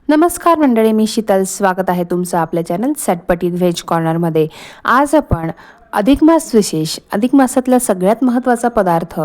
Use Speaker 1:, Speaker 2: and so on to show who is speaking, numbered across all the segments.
Speaker 1: नमस्कार मंडळी, मी शीतल. स्वागत आहे तुमचं आपल्या चॅनल चटपटीत व्हेज कॉर्नरमध्ये. आज आपण अधिक मास विशेष, अधिक मासातला सगळ्यात महत्त्वाचा पदार्थ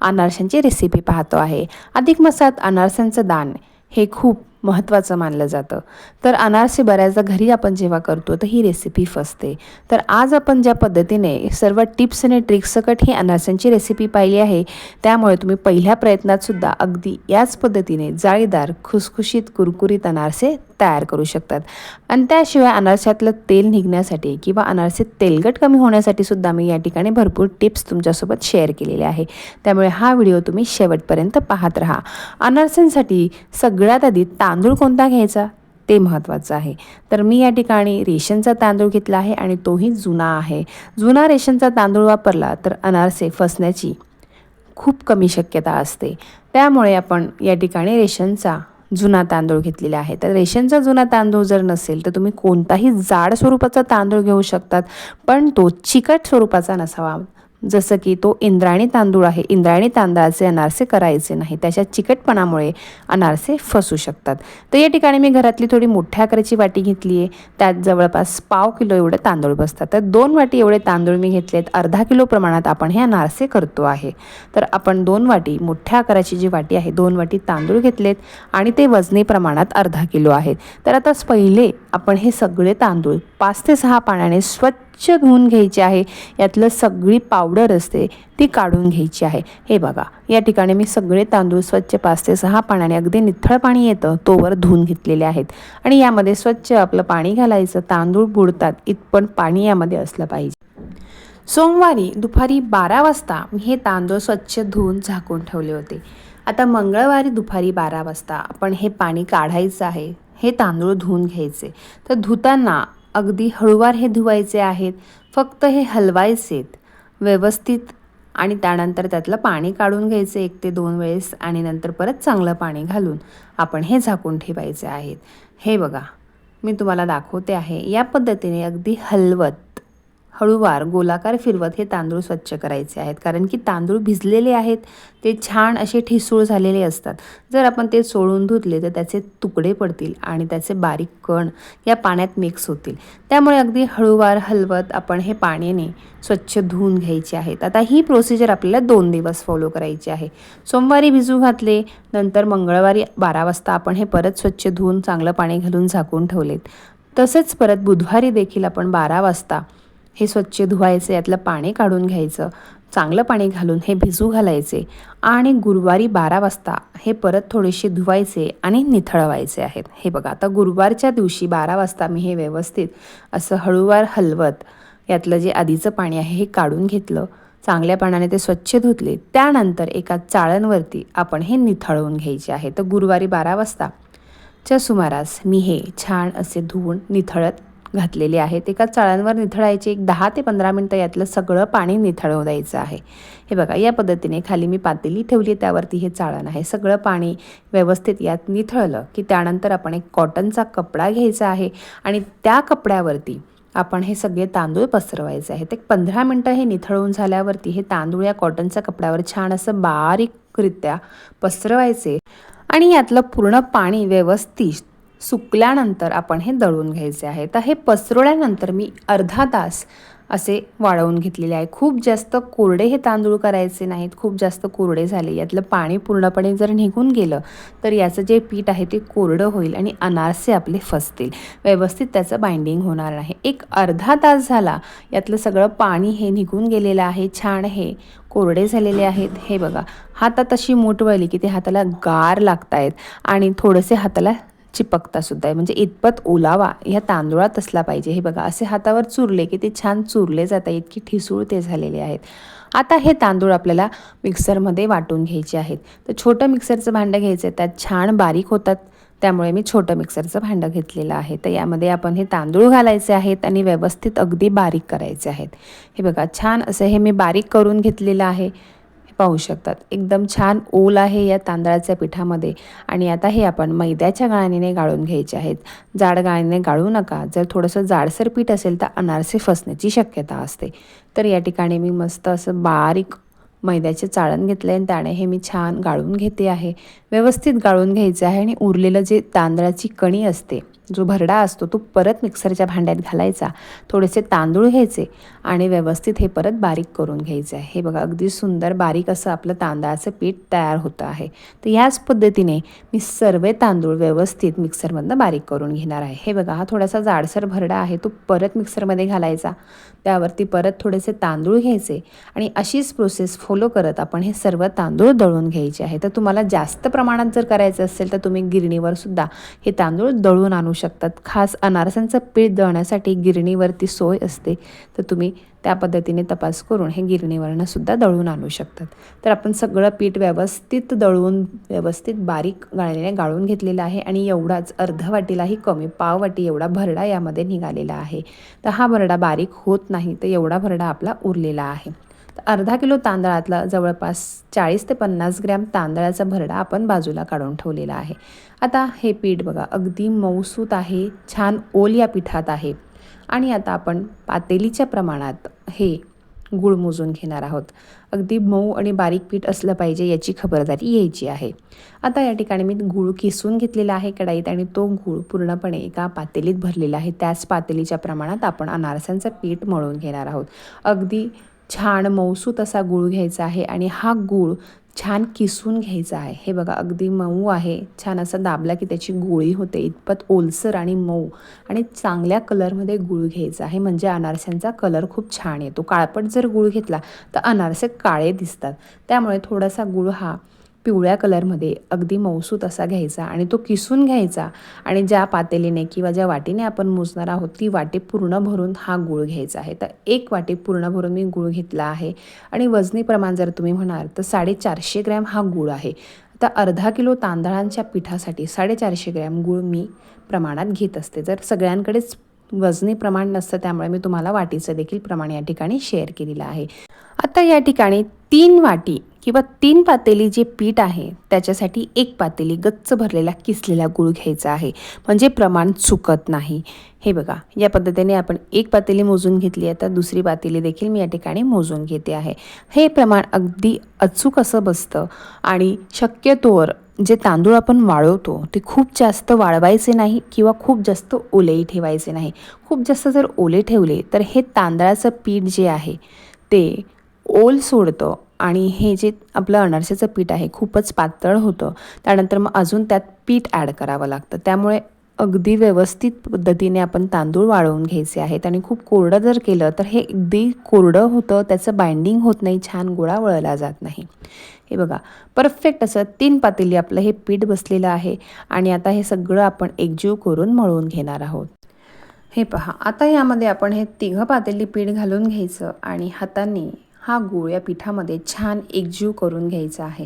Speaker 1: अनारशांची रेसिपी पाहतो आहे. अधिक मासात अनारसांचं दान हे खूप महत्त्वाचं मानलं जातं. तर अनारसे बऱ्याचदा घरी आपण जेव्हा करतो तर ही रेसिपी फसते. तर आज आपण ज्या पद्धतीने सर्व टिप्स आणि ट्रिक्स सकट ही अनारसांची रेसिपी पाहिली आहे, त्यामुळे तुम्ही पहिल्या प्रयत्नातसुद्धा अगदी याच पद्धतीने जाळीदार, खुसखुशीत, कुरकुरीत अनारसे तयार करू शकतात. आणि त्याशिवाय अनारशातलं तेल निघण्यासाठी किंवा अनारसे तेलकट कमी होण्यासाठी सुद्धा मी या ठिकाणी भरपूर टिप्स तुमच्यासोबत शेअर केलेले आहे. त्यामुळे हा व्हिडिओ तुम्ही शेवटपर्यंत पाहत राहा. अनारसांसाठी सगळ्यात आधी तांदूळ कोणता घ्यायचा ते महत्त्वाचं आहे. तर मी या ठिकाणी रेशनचा तांदूळ घेतला आहे आणि तोही जुना आहे. जुना रेशनचा तांदूळ वापरला तर अनारसे फसण्याची खूप कमी शक्यता असते. त्यामुळे आपण या ठिकाणी रेशनचा जुना तांदूळ घेतलेला आहे. तर रेशनचा जुना तांदूळ जर नसेल तर तुम्ही कोणताही जाड स्वरूपाचा तांदूळ घेऊ शकतात, पण तो चिकट स्वरूपाचा नसावा. जसं की तो इंद्रायणी तांदूळ आहे. इंद्रायणी तांदळाचे अनारसे करायचे नाही, त्याच्या चिकटपणामुळे अनारसे फसू शकतात. तर या ठिकाणी मी घरातली थोडी मोठ्या आकाराची वाटी घेतली आहे. त्यात जवळपास पाव किलो एवढे तांदूळ बसतात. तर 2 वाटी एवढे तांदूळ मी घेतलेत. अर्धा किलो प्रमाणात आपण हे अनारसे करतो आहे. तर आपण 2 वाटी, मोठ्या आकाराची जी वाटी आहे, 2 वाटी तांदूळ घेतलेत आणि ते वजनी प्रमाणात अर्धा किलो आहेत. तर आता पहिले आपण हे सगळे तांदूळ 5 ते 6 पाण्याने स्वच्छ धुवून घ्यायचे आहे. यातलं सगळी पावडर असते ती काढून घ्यायची आहे. हे बघा, या ठिकाणी मी सगळे तांदूळ स्वच्छ 5 ते 6 पाण्याने, अगदी निथळ पाणी येतं तोवर धुवून घेतलेले आहेत. आणि यामध्ये स्वच्छ आपलं पाणी घालायचं. तांदूळ बुडतात इतपत पाणी यामध्ये असलं पाहिजे. सोमवारी दुपारी 12 वाजता मी हे तांदूळ स्वच्छ धुवून झाकून ठेवले होते. आता मंगळवारी दुपारी 12 वाजता आपण हे पाणी काढायचं आहे. हे तांदूळ धुवून घ्यायचे. तर धुताना अगदी हळूवार हे धुवायचे आहेत. फक्त हे हलवायचेत व्यवस्थित आणि त्यानंतर त्यातलं पाणी काढून घ्यायचे 1 ते 2 वेळेस आणि नंतर परत चांगलं पाणी घालून आपण हे झाकून ठेवायचे आहेत. हे बघा, मी तुम्हाला दाखवते आहे. या पद्धतीने अगदी हलवत, हळूवार, गोलाकार फिरवत हे तांदूळ स्वच्छ करायचे आहेत. कारण की तांदूळ भिजलेले आहेत, ते छान असे ठिसूळ झालेले असतात. जर आपण ते सोडून धुतले तर त्याचे तुकडे पडतील आणि त्याचे बारीक कण या पाण्यात मिक्स होतील. त्यामुळे अगदी हळूवार हलवत आपण हे पाण्याने स्वच्छ धुवून घ्यायचे आहेत. आता ही प्रोसिजर आपल्याला 2 दिवस फॉलो करायची आहे. सोमवारी भिजू घातले, नंतर मंगळवारी 12 वाजता आपण हे परत स्वच्छ धुवून चांगलं पाणी घालून झाकून ठेवलेत. तसेच परत बुधवारी देखील आपण 12 वाजता हे स्वच्छ धुवायचे, यातलं पाणी काढून घ्यायचं, चांगलं पाणी घालून हे भिजू घालायचे आणि गुरुवारी 12 वाजता हे परत थोडेसे धुवायचे आणि निथळवायचे आहेत. हे बघा, आता गुरुवारच्या दिवशी 12 वाजता मी हे व्यवस्थित असं हळूवार हलवत यातलं जे आधीचं पाणी आहे हे काढून घेतलं. चांगल्या पाण्याने ते स्वच्छ धुतले. त्यानंतर एका चाळणवरती आपण हे निथळवून घ्यायचे आहे. तर गुरुवारी 12 वाजताच्या सुमारास मी हे छान असे धुवून निथळत घातलेले आहेत. एका चाळणवर निथळायचे. 10 ते 15 मिनटं यातलं सगळं पाणी निथळवून द्यायचं आहे. हे बघा, या पद्धतीने खाली मी पातेली ठेवली, त्यावरती हे चाळण आहे. सगळं पाणी व्यवस्थित यात निथळलं की त्यानंतर आपण एक कॉटनचा कपडा घ्यायचा आहे आणि त्या कपड्यावरती आपण हे सगळे तांदूळ पसरवायचे आहेत. एक 15 मिनटं हे निथळवून झाल्यावरती हे तांदूळ या कॉटनच्या कपड्यावर छान असं बारीकरित्या पसरवायचे आणि यातलं पूर्ण पाणी व्यवस्थित सुकल्यानंतर आपण हे दळून घ्यायचे आहे. तर हे पसरवल्यानंतर मी अर्धा तास असे वाळवून घेतलेले आहे. खूप जास्त कोरडे हे तांदूळ करायचे नाहीत. खूप जास्त कोरडे झाले, यातलं पाणी पूर्णपणे जर निघून गेलं तर याचं जे पीठ आहे ते कोरडं होईल आणि अनारसे आपले फसतील, व्यवस्थित त्याचं बाइंडिंग होणार नाही. एक अर्धा तास झाला, यातलं सगळं पाणी हे निघून गेलेलं आहे. छान हे कोरडे झालेले आहेत. हे बघा, हातात अशी मूठ वळली की ते हाताला गार लागतायत आणि थोडेसे हाताला चिपकता सुद्धा आहे. म्हणजे इतपत ओलावा ह्या तांदूळात असला पाहिजे. हे बघा, असे हातावर चुरले की ते छान चुरले जातात, इतकी ठिसूळ ते झालेले आहेत. आता हे तांदूळ आपल्याला मिक्सरमध्ये वाटून घ्यायचे आहेत. तर छोटं मिक्सरचं भांडं घ्यायचं आहे, त्यात छान बारीक होतात. त्यामुळे मी छोटं मिक्सरचं भांडं घेतलेलं आहे. तर यामध्ये आपण हे तांदूळ घालायचे आहेत आणि व्यवस्थित अगदी बारीक करायचे आहेत. हे बघा, छान असं हे मी बारीक करून घेतलेलं आहे. पाहू शकतात, एकदम छान ओल आहे या तांदळाच्या पिठामध्ये. आणि आता हे आपण मैद्याच्या गाळणीने गाळून घ्यायचे आहेत. जाड गाळणीने गाळू नका. जर थोडंसं जाडसर पीठ असेल तर अनारसे फसण्याची शक्यता असते. तर या ठिकाणी मी मस्त असं बारीक मैद्याचे चाळण घेतलं आहे आणि त्याने हे मी छान गाळून घेते आहे. व्यवस्थित गाळून घ्यायचं आहे आणि उरलेलं जे तांदळाची कणी असते, जो भरडा असतो, तो परत मिक्सरच्या भांड्यात घालायचा. थोडेसे तांदूळ घ्यायचे आणि व्यवस्थित हे परत बारीक करून घ्यायचं आहे. हे बघा अगदी सुंदर बारीक असं आपलं तांदळाचं पीठ तयार होतं आहे. तर याच पद्धतीने मी सर्व तांदूळ व्यवस्थित मिक्सरमधनं बारीक करून घेणार आहे. हे बघा हा थोडासा जाडसर भरडा आहे, तो परत मिक्सरमध्ये घालायचा. त्यावरती परत थोडेसे तांदूळ घ्यायचे आणि अशीच प्रोसेस फॉलो करत आपण हे सर्व तांदूळ दळून घ्यायचे आहे. तर तुम्हाला जास्त प्रमाणात जर करायचं असेल तर तुम्ही गिरणीवर सुद्धा हे तांदूळ दळून आणू शकतात. खास अनारसांचं पीठ दळण्यासाठी गिरणीवरती सोय असते, तर तुम्ही त्या पद्धतीने तपास करून हे गिरणीवरनं सुद्धा दळून आणू शकतात. तर आपण सगळं पीठ व्यवस्थित दळून व्यवस्थित बारीक गाळणीने गाळून घेतलेलं आहे आणि एवढाच अर्धा वाटीलाही कमी पाव वाटी एवढा भरडा यामध्ये निघालेला आहे. तर हा भरडा बारीक होत नाही, तर एवढा भरडा आपला उरलेला आहे. तर अर्धा किलो तांदळातला जवळपास 40 ते 50 ग्रॅम तांदळाचा भरडा आपण बाजूला काढून ठेवलेला आहे. आता हे पीठ बघा अगदी मऊसूत आहे, छान ओल या पिठात आहे. आणि आता आपण पातेलीच्या प्रमाणात हे गूळ मोजून घेणार आहोत. अगदी मऊ आणि बारीक पीठ असलं पाहिजे याची खबरदारी घ्यायची आहे. आता या ठिकाणी मी गूळ किसून घेतलेला आहे कढईत आणि तो गूळ पूर्णपणे एका पातेलीत भरलेला आहे. त्याच पातेलीच्या प्रमाणात आपण अनारसांचं पीठ मळून घेणार आहोत. अगदी छान मऊसूत असा गूळ घ्यायचा आहे आणि हा गूळ छान किसून घ्यायचा आहे. हे बघा अगदी मऊ आहे, छान असा दाबला की त्याची गोळी होते. इतपत ओलसर आणि मऊ आणि चांगल्या कलरमध्ये गूळ घ्यायचा आहे, म्हणजे अनारस्यांचा कलर खूप छान येतो. काळपट जर गूळ घेतला तर अनारसे काळे दिसतात. त्यामुळे थोडासा गूळ हा पिवळ्या कलरमध्ये अगदी मऊसूत असा घ्यायचा आणि तो किसून घ्यायचा आणि ज्या पातेलीने किंवा ज्या वाटीने आपण मोजणार आहोत ती वाटी पूर्ण भरून हा गूळ घ्यायचा आहे. तर 1 वाटी पूर्ण भरून मी गूळ घेतला आहे आणि वजनी प्रमाण जर तुम्ही म्हणाल तर 450 ग्रॅम हा गूळ आहे. आता अर्धा किलो तांदळांच्या पिठासाठी 450 ग्रॅम गूळ मी प्रमाणात घेत असते. जर सगळ्यांकडेच वजनी प्रमाण नसतं त्यामुळे मी तुम्हाला वाटीचं देखील प्रमाण या ठिकाणी शेअर केलेलं आहे. आता या ठिकाणी 3 वाटी किंवा 3 पातेली जे पीठ आहे त्याच्यासाठी 1 पातेली गच्च भरलेला किसलेला गूळ घ्यायचा आहे, म्हणजे प्रमाण चुकत नाही. हे बघा या पद्धतीने आपण 1 पातेली मोजून घेतली, आता दुसरी पातेली देखील मी या ठिकाणी मोजून घेते आहे. हे प्रमाण अगदी अचूक असं बसतं आणि शक्यतोवर जे तांदूळ आपण वाळवतो ते खूप जास्त वाळवायचे नाही किंवा खूप जास्त ओलेही ठेवायचे नाही. खूप जास्त जर ओले ठेवले तर हे तांदळाचं पीठ जे आहे ते ओल सोडतं आणि हे जे आपलं अनारसाचं पीठ आहे खूपच पातळ होतं. त्यानंतर मग अजून त्यात पीठ ॲड करावं लागतं. त्यामुळे अगदी व्यवस्थित पद्धतीने आपण तांदूळ वाळवून घ्यायचे आहेत आणि खूप कोरडं जर केलं तर हे अगदी कोरडं होतं, त्याचं बाइंडिंग होत नाही, छान गोळा वळला जात नाही. हे बघा परफेक्ट असं 3 पातेली आपलं हे पीठ बसलेलं आहे आणि आता हे सगळं आपण एकजीव करून मळून घेणार आहोत. हे पहा आता यामध्ये आपण हे 3 पातेली पीठ घालून घ्यायचं आणि हाताने हा गूळ या पिठामध्ये छान एकजीव करून घ्यायचा आहे.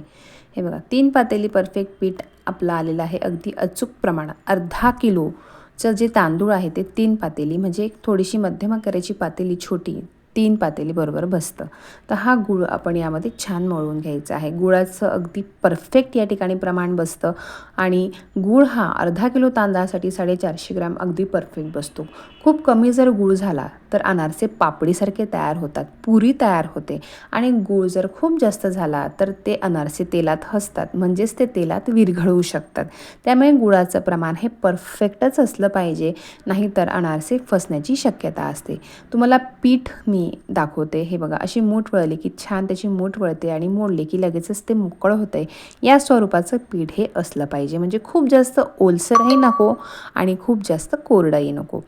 Speaker 1: हे बघा 3 पातेली परफेक्ट पीठ आपलं आलेलं आहे. अगदी अचूक प्रमाणात अर्धा किलोचं जे तांदूळ आहे ते 3 पातेली, म्हणजे एक थोडीशी मध्यम आकाराची पातेली छोटी 3 पातेली बरोबर बसतं. तर हा गूळ आपण यामध्ये छान मळून घ्यायचा आहे. गुळाचं अगदी परफेक्ट या ठिकाणी प्रमाण बसतं आणि गूळ हा अर्धा किलो तांदळासाठी 450 ग्रॅम अगदी परफेक्ट बसतो. खूप कमी जर गूळ झाला तर अनारसे पापडीसारखे तयार होतात, पुरी तयार होते आणि गूळ जर खूप जास्त झाला तर ते अनारसे तेलात हसतात, म्हणजेच ते तेलात विरघळू शकतात. त्यामुळे गुळाचं प्रमाण हे परफेक्टच असलं पाहिजे, नाहीतर अनारसे फसण्याची शक्यता असते. तुम्हाला पीठ मी दाखवते. हे बघा अशी मूठ वळली की छान त्याची मूठ वळते आणि मोडली की लगेचच ते मोकळं होतंय. या स्वरूपाचं पीठ हे असलं पाहिजे, म्हणजे खूप जास्त ओलसरही नको आणि खूप जास्त कोरडंही नको.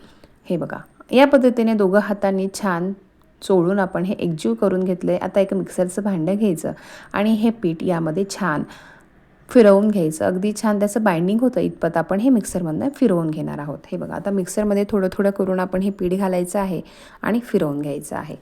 Speaker 1: हे बघा या पद्धतीने दोघं हातांनी छान चोळून आपण हे एकजीव करून घेतले. आता एक मिक्सरचं भांडं घ्यायचं आणि हे पीठ यामध्ये छान फिरवून घ्यायचं. अगदी छान त्याचं बाइंडिंग होतं इतपत आपण हे मिक्सरमधनं फिरवून घेणार आहोत. हे बघा आता मिक्सरमध्ये थोडं थोडं करून आपण हे पीठ घालायचं आहे आणि फिरवून घ्यायचं आहे.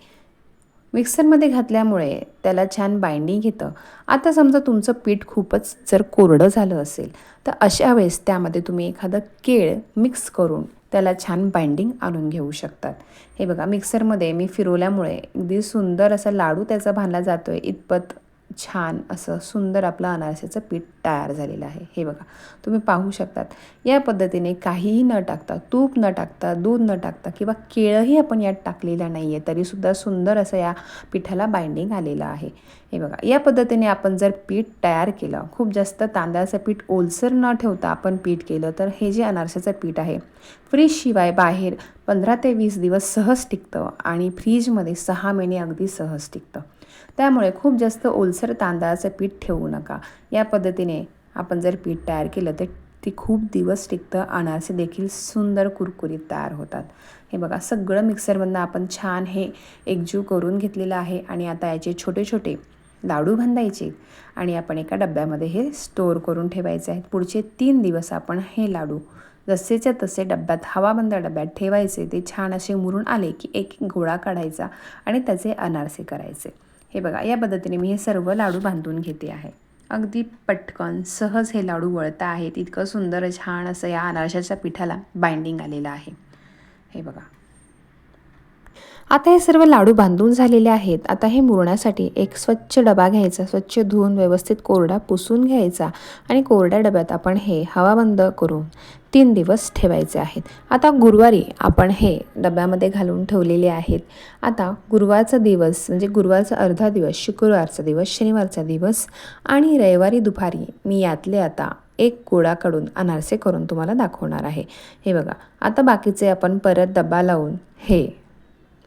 Speaker 1: मिक्सरमध्ये घातल्यामुळे त्याला छान बाइंडिंग येतं. आता समजा तुमचं पीठ खूपच जर कोरडं झालं असेल तर अशा वेळेस त्यामध्ये तुम्ही एखादं केळ मिक्स करून त्याला छान बाइंडिंग आणून घेऊ शकतात. हे बघा मिक्सरमध्ये मी फिरवल्यामुळे अगदी सुंदर असा लाडू त्याचा बांधला जातो आहे इतपत छान असं सुंदर आपलं अनारशाचं पीठ तयार झालेलं आहे. हे बघा, तुम्ही पाहू शकतात. या पद्धतीने काहीही न टाकता, तूप न टाकता, दूध न टाकता किंवा केळंही आपण यात टाकलेलं नाही आहे, तरीसुद्धा सुंदर असं या पिठाला बाइंडिंग आलेलं आहे. हे बघा, या पद्धतीने आपण जर पीठ तयार केलं, खूप जास्त तांदळाचं पीठ ओलसर न ठेवता आपण पीठ केलं, तर हे जे अनारशाचं पीठ आहे, फ्रीजशिवाय बाहेर 15 ते 20 दिवस सहज टिकतं आणि फ्रीजमध्ये 6 महिने अगदी सहज टिकतं. त्यामुळे खूप जास्त ओलसर तांदळाचं पीठ ठेवू नका. या पद्धतीने आपण जर पीठ तयार केलं तर ते खूप दिवस टिकतं. अनारसे देखील सुंदर कुरकुरीत तयार होतात. हे बघा, सगळं मिक्सरमधनं आपण छान हे एकजीव करून घेतलेलं आहे आणि आता याचे छोटे छोटे लाडू बांधायचे आणि आपण एका डब्यामध्ये हे स्टोअर करून ठेवायचे आहेत. पुढचे 3 दिवस आपण हे लाडू जसेच्या तसे डब्यात, हवाबंद डब्यात ठेवायचे. ते छान असे मुरून आले की एक एक गोळा काढायचा आणि त्याचे अनारसे करायचे. हे बघा, या पद्धतीने मी हे सर्व लाडू बांधून घेते आहे. अगदी पटकन सहज हे लाडू वळता आहेत. इतकं सुंदर छान असं या अनारशाच्या पिठाला बाइंडिंग आलेलं आहे. हे बघा, आता हे सर्व लाडू बांधून झालेले आहेत. आता हे मुरण्यासाठी एक स्वच्छ डबा घ्यायचा, स्वच्छ धुवून व्यवस्थित कोरडा पुसून घ्यायचा आणि कोरड्या डब्यात आपण हे हवाबंद करून 3 दिवस ठेवायचे आहेत. आता गुरुवारी आपण हे डब्यामध्ये घालून ठेवलेले आहेत. आता गुरुवारचा दिवस म्हणजे गुरुवारचा अर्धा दिवस, शुक्रवारचा दिवस, शनिवारचा दिवस आणि रविवारी दुपारी मी यातले आता एक गोळा काढून अनारसे करून तुम्हाला दाखवणार आहे. हे बघा, आता बाकीचे आपण परत डबा लावून हे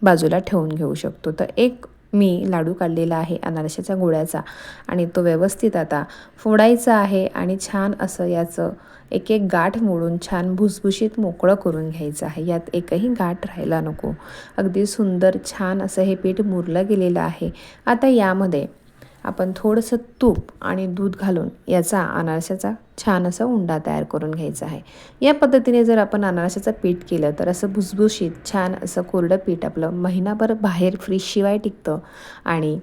Speaker 1: बाजूला ठेवून घेऊ शकतो. तर एक मी लाडू काढलेला आहे अनारशाच्या गोळ्याचा आणि तो व्यवस्थित आता फोडायचा आहे आणि छान असं याचं एक एक गाठ मोडून छान भुसभुशीत मोकळं करून घ्यायचं आहे. यात एकही गाठ राहायला नको. अगदी सुंदर छान असं हे पीठ मुरलं गेलेलं आहे. आता यामध्ये आपण थोडंसं तूप आणि दूध घालून याचा अनारशाचा छान असा उंडा तयार करून घ्यायचा आहे. या पद्धतीने जर आपण अनारशाचं पीठ केलं तर असं भुसभुशीत छान असं कोरडं पीठ आपलं महिनाभर बाहेर फ्रीजशिवाय टिकतं आणि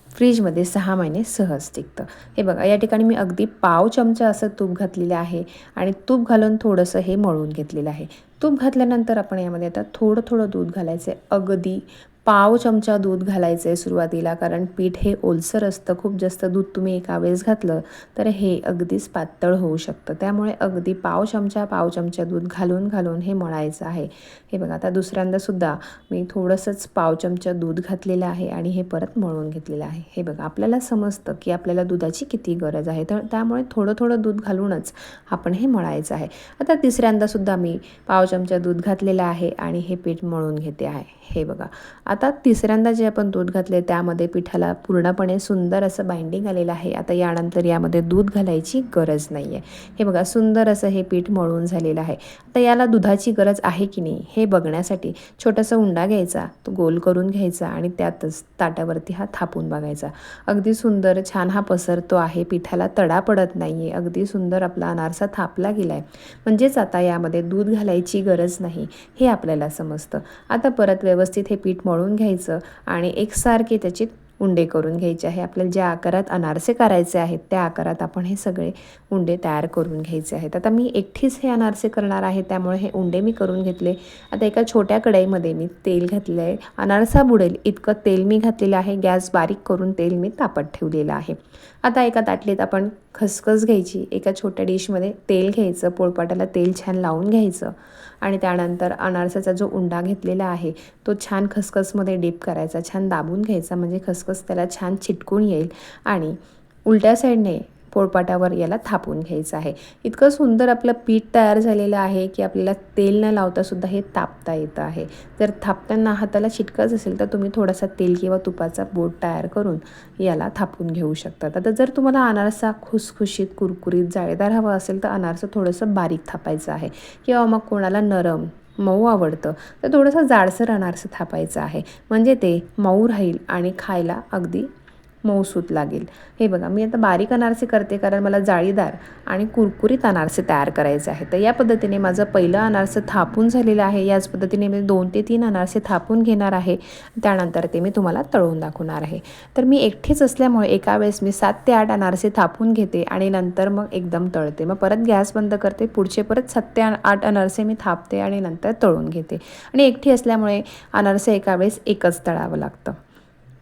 Speaker 1: फ्रीजमध्ये 6 महिने सहज टिकतं. हे बघा, या ठिकाणी मी अगदी पाव चमचा असं तूप घातलेलं आहे आणि तूप घालून थोडंसं हे मळून घेतलेलं आहे. तूप घातल्यानंतर आपण यामध्ये आता थोडं थोडं दूध घालायचं आहे. अगदी पाव चमचा दूध घालायचं आहे सुरुवातीला, कारण पीठ हे ओलसर असतं. खूप जास्त दूध तुम्ही एका वेळेस घातलं तर हे अगदीच पातळ होऊ शकतं. त्यामुळे अगदी पाव चमचा दूध घालून घालून हे मळायचं आहे. हे बघा, आता दुसऱ्यांदासुद्धा मी थोडंसंच पाव चमचा दूध घातलेलं आहे आणि हे परत मळून घेतलेलं आहे. हे बघा, आपल्याला समजतं की आपल्याला दुधाची किती गरज आहे, तर त्यामुळे थोडं थोडं दूध घालूनच आपण हे मळायचं आहे. आता तिसऱ्यांदासुद्धा मी पाव चमचा दूध घातलेलं आहे आणि हे पीठ मळून घेते आहे. हे बघा, आता तिसऱ्यांदा जे आपण दूध घातले त्यामध्ये पिठाला पूर्णपणे सुंदर असं बाइंडिंग आलेलं आहे. आता यानंतर यामध्ये दूध घालायची गरज नाही आहे. हे बघा, सुंदर असं हे पीठ मळून झालेलं आहे. आता याला दुधाची गरज आहे की नाही हे बघण्यासाठी छोटासा उंडा घ्यायचा, तो गोल करून घ्यायचा आणि त्यातच ताटावरती हा थापून बघायचा. अगदी सुंदर छान हा पसरतो आहे. पिठाला तडा पडत नाही आहे. अगदी सुंदर आपला अनारसा थापला गेला आहे. म्हणजेच आता यामध्ये दूध घालायची गरज नाही हे आपल्याला समजतं. आता परत व्यवस्थित हे पीठ मळून घ्यायचं आणि एकसारखे त्याचे उंडे करून घ्यायचे आहे. आपल्याला ज्या आकारात अनारसे करायचे आहेत त्या आकारात आपण हे सगळे उंडे तयार करून घ्यायचे आहेत. आता मी एकटीच हे अनारसे करणार आहे, त्यामुळे हे उंडे मी करून घेतले. आता एका छोट्या कढईमध्ये मी तेल घातलं आहे. अनारसा बुडेल इतकं तेल मी घातलेलं आहे. गॅस बारीक करून तेल मी तापत ठेवलेलं आहे. आता एका ताटलीत आपण खसखस घ्यायची. एका छोट्या डिशमध्ये तेल घ्यायचं, पोळपाटाला तेल छान लावून घ्यायचं आणि त्यानंतर अनारसाचा जो उंडा घेतलेला आहे तो छान खसखसमध्ये डीप करायचा, छान दाबून घ्यायचा, म्हणजे खसखस त्याला छान चिटकून येईल आणि उलट्या साईडने पोळपाटावर याला थापून घ्यायचं आहे. इतकं सुंदर आपलं पीठ तयार झालेलं आहे की आपल्याला तेल न लावतासुद्धा हे तापता येतं आहे. जर थापताना हाताला चिटकत असेल तर तुम्ही थोडासा तेल किंवा तुपाचा बोट तयार करून याला थापून घेऊ शकतात. आता जर तुम्हाला अनारसा खुसखुशीत, कुरकुरीत, जाळीदार हवा असेल तर अनारसा थोडंसं बारीक थापायचं आहे किंवा मग कोणाला नरम मऊ आवडतं तर थोडंसं जाडसर अनारसा थापायचं आहे, म्हणजे ते मऊ राहील आणि खायला अगदी मऊसूत लागेल. हे बघा, मी आता बारीक अनारसे करते कारण मला जाळीदार आणि कुरकुरीत अनारसे तयार करायचे आहेत. तर या पद्धतीने माझं पहिलं अनारसे थापून झालेलं आहे. याच पद्धतीने मी 2 ते 3 अनारसे थापून घेणार आहे. त्यानंतर ते मी तुम्हाला तळून दाखवणार आहे. तर मी एकटीच असल्यामुळे एका वेळेस मी 7 ते 8 अनारसे थापून घेते आणि नंतर मग एकदम तळते. मग परत गॅस बंद करते. पुढचे परत 7 ते 8 अनारसे मी थापते आणि नंतर तळून घेते. आणि एकटी असल्यामुळे अनारसे एका वेळेस एकच तळावं लागतं.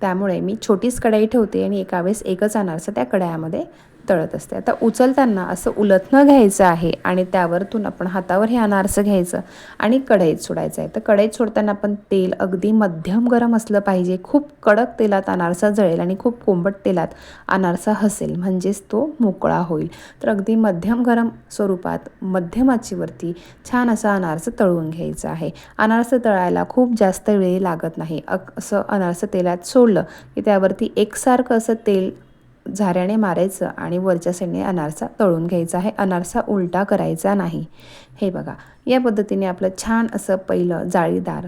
Speaker 1: त्यामुळे मी छोटीच कढई ठेवते आणि एका वेळेस एकच अनारसा त्या कढयामध्ये तळत असते. आता उचलताना असं उलथनं घ्यायचं आहे आणि त्यावरतून आपण हातावर हे अनारसं घ्यायचं आणि कढईत सोडायचं आहे. तर कढईत सोडताना आपण तेल अगदी मध्यम गरम असलं पाहिजे. खूप कडक तेलात अनारसा जळेल आणि खूप कोंबट तेलात अनारसा हसेल, म्हणजेच तो मोकळा होईल. तर अगदी मध्यम गरम स्वरूपात मध्यम आचेवरती छान असं अनारसं तळून घ्यायचं आहे. अनारसं तळायला खूप जास्त वेळ लागत नाही. असं अनारसं तेलात सोडलं की त्यावरती एकसारखं असं तेल झाऱ्याने मारायचं आणि वरच्या साईडने अनारसा तळून घ्यायचा आहे. अनारसा उलटा करायचा नाही. हे बघा, या पद्धतीने आपलं छान असं पहिलं जाळीदार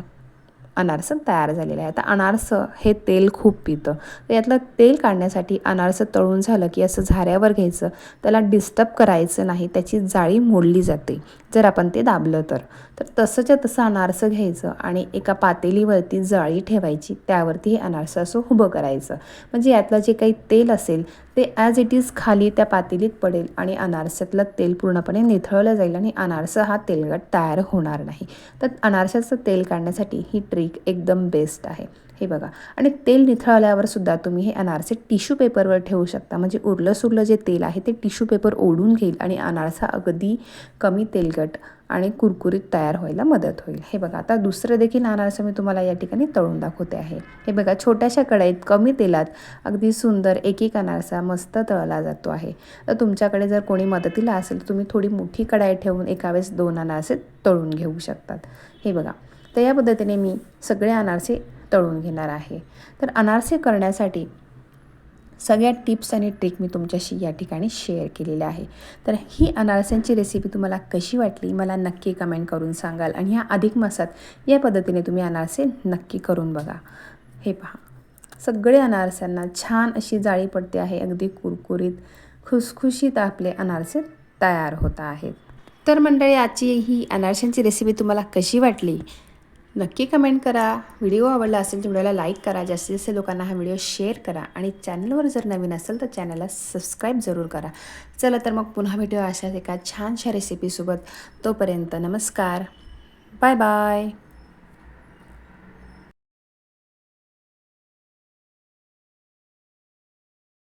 Speaker 1: अनारसं तयार झालेलं आहे. आता अनारसं हे तेल खूप पितं, तर यातलं तेल काढण्यासाठी अनारसं तळून झालं की असं झाऱ्यावर घ्यायचं. त्याला डिस्टर्ब करायचं नाही, त्याची जाळी मोडली जाते जर आपण ते दाबलं तर. तसंच्या तसं अनारसं घ्यायचं आणि एका पातेलीवरती जाळी ठेवायची, त्यावरती हे अनारसं असं उभं करायचं. म्हणजे यातलं जे काही तेल असेल ते ॲज इट इज खाली त्या पातेलीत पडेल आणि अनारशातलं तेल पूर्णपणे निथळलं जाईल आणि अनारसा हा तेलकट तयार होणार नाही. तर अनारशाचं तेल काढण्यासाठी ही ट्रिक एकदम बेस्ट आहे. हे बघा, आणि तेल निथळल्यावर सुद्धा तुम्ही हे अनारसे टिश्यू पेपरवर ठेवू शकता. म्हणजे उरलं सुरलं जे तेल आहे ते टिश्यू पेपर ओढून घेईल आणि अनारसा अगदी कमी तेलकट आणि कुरकुरीत तयार व्हायला मदत होईल. हे बघा, आता दुसरं देखील अनारसा मी तुम्हाला या ठिकाणी तळून दाखवते आहे. हे बघा, छोट्याशा कढईत कमी तेलात अगदी सुंदर एक एक अनारसा मस्त तळला जातो आहे. तर तुमच्याकडे जर कोणी मदतीला असेल तर तुम्ही थोडी मोठी कढाई ठेवून एका वेळेस 2 अनारसे तळून घेऊ शकतात. हे बघा, तर या पद्धतीने मी सगळे अनारसे तळून घेणार आहे. तर अनारसे करण्यासाठी सगळ्या टिप्स आणि ट्रिक मी तुमच्याशी या ठिकाणी शेअर केलेल्या आहे. तर ही अनारसांची रेसिपी तुम्हाला कशी वाटली मला नक्की कमेंट करून सांगाल. आणि ह्या अधिक मासात या पद्धतीने तुम्ही अनारसे नक्की करून बघा. हे पहा, सगळे अनारसांना छान अशी जाळी पडते आहे. अगदी कुरकुरीत खुसखुशीत आपले अनारसे तयार होत आहेत. तर मंडळी, आजची ही अनारशांची रेसिपी तुम्हाला कशी वाटली नक्की कमेंट करा. व्हिडिओ आवडला असेल तर व्हिडिओला लाईक करा. जास्तीत जास्त लोकांना हा व्हिडिओ शेअर करा आणि चॅनलवर जर नवीन असेल तर चॅनलला सबस्क्राईब जरूर करा. चला तर मग पुन्हा भेटूया अशाच एका छानशा रेसिपीसोबत. तोपर्यंत नमस्कार, बाय बाय.